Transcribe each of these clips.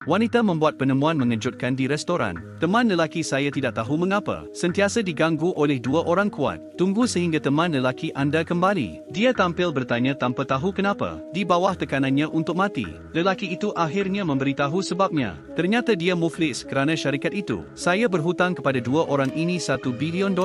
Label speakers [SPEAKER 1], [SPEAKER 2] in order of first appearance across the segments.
[SPEAKER 1] Wanita membuat penemuan mengejutkan di restoran. Teman lelaki saya tidak tahu mengapa sentiasa diganggu oleh dua orang kuat. Tunggu sehingga teman lelaki anda kembali. Dia tampil bertanya tanpa tahu kenapa. Di bawah tekanannya untuk mati, lelaki itu akhirnya memberitahu sebabnya. Ternyata dia muflis kerana syarikat itu. Saya berhutang kepada dua orang ini $1 bilion.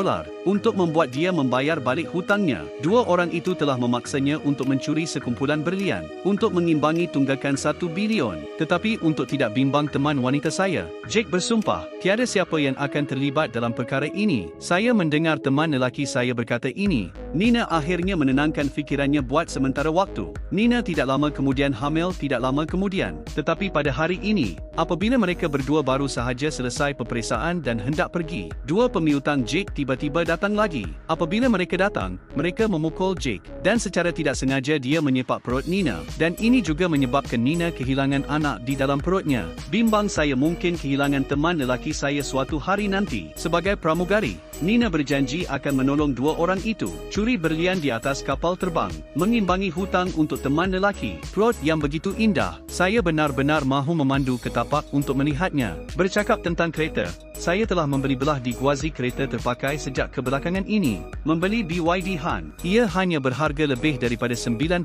[SPEAKER 1] Untuk membuat dia membayar balik hutangnya, dua orang itu telah memaksanya untuk mencuri sekumpulan berlian untuk mengimbangi tunggakan $1 bilion. Tetapi untuk tidak bimbang teman wanita saya, Jake bersumpah tiada siapa yang akan terlibat dalam perkara ini. Saya mendengar teman lelaki saya berkata ini. Nina akhirnya menenangkan fikirannya buat sementara waktu. Nina tidak lama kemudian hamil, tidak lama kemudian. Tetapi pada hari ini, apabila mereka berdua baru sahaja selesai peperiksaan dan hendak pergi, dua pemiutang Jake tiba-tiba datang lagi. Apabila mereka datang, mereka memukul Jake dan secara tidak sengaja dia menyepak perut Nina, dan ini juga menyebabkan Nina kehilangan anak di dalam perutnya. Bimbang saya mungkin kehilangan teman lelaki saya suatu hari nanti. Sebagai pramugari, Nina berjanji akan menolong dua orang itu curi berlian di atas kapal terbang, mengimbangi hutang untuk teman lelaki. Perut yang begitu indah, saya benar-benar mahu memandu ke tapak untuk melihatnya. Bercakap tentang kereta, saya telah membeli belah di Gwazi kereta terpakai sejak kebelakangan ini. Membeli BYD Han. Ia hanya berharga lebih daripada $90,000.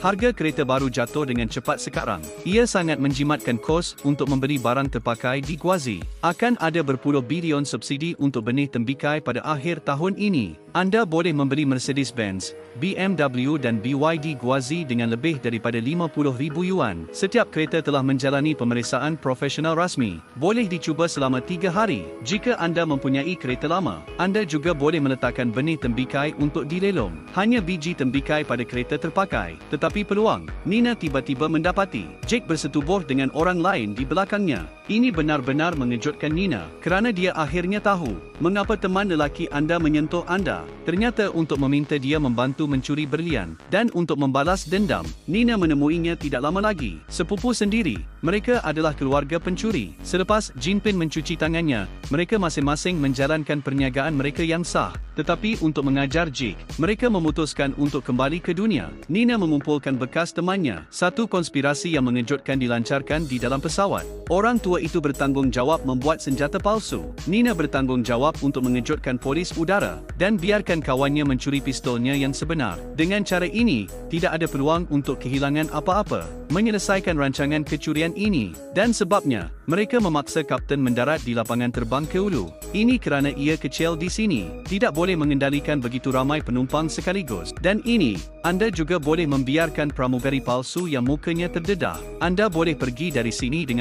[SPEAKER 1] Harga kereta baru jatuh dengan cepat sekarang. Ia sangat menjimatkan kos untuk membeli barang terpakai di Gwazi. Akan ada berpuluh bilion subsidi untuk benih tembikai pada akhir tahun ini. Anda boleh membeli Mercedes-Benz, BMW dan BYD Gwazi dengan lebih daripada $50,000. Setiap kereta telah menjalani pemeriksaan profesional rasmi. Boleh dicuba selama 3 hari. Jika anda mempunyai kereta lama, anda juga boleh meletakkan benih tembikai untuk dilelong. Hanya biji tembikai pada kereta terpakai. Tetapi peluang, Nina tiba-tiba mendapati Jake bersetubuh dengan orang lain di belakangnya. Ini benar-benar mengejutkan Nina kerana dia akhirnya tahu mengapa teman lelaki anda menyentuh anda. Ternyata untuk meminta dia membantu mencuri berlian dan untuk membalas dendam. Nina menemuinya tidak lama lagi. Sepupu sendiri. Mereka adalah keluarga pencuri. Selepas Jinping mencuci tangannya, mereka masing-masing menjalankan perniagaan mereka yang sah. Tetapi untuk mengajar Jake, mereka memutuskan untuk kembali ke dunia. Nina mengumpulkan bekas temannya. Satu konspirasi yang mengejutkan dilancarkan di dalam pesawat. Orang tua itu bertanggungjawab membuat senjata palsu. Nina bertanggungjawab untuk mengejutkan polis udara dan biarkan kawannya mencuri pistolnya yang sebenar. Dengan cara ini, tidak ada peluang untuk kehilangan apa-apa. Menyelesaikan rancangan kecurian ini, dan sebabnya, mereka memaksa kapten mendarat di lapangan terbang Keulu. Ini kerana ia kecil di sini, tidak boleh mengendalikan begitu ramai penumpang sekaligus. Dan ini, anda juga boleh membiarkan pramugari palsu yang mukanya terdedah. Anda boleh pergi dari sini dengan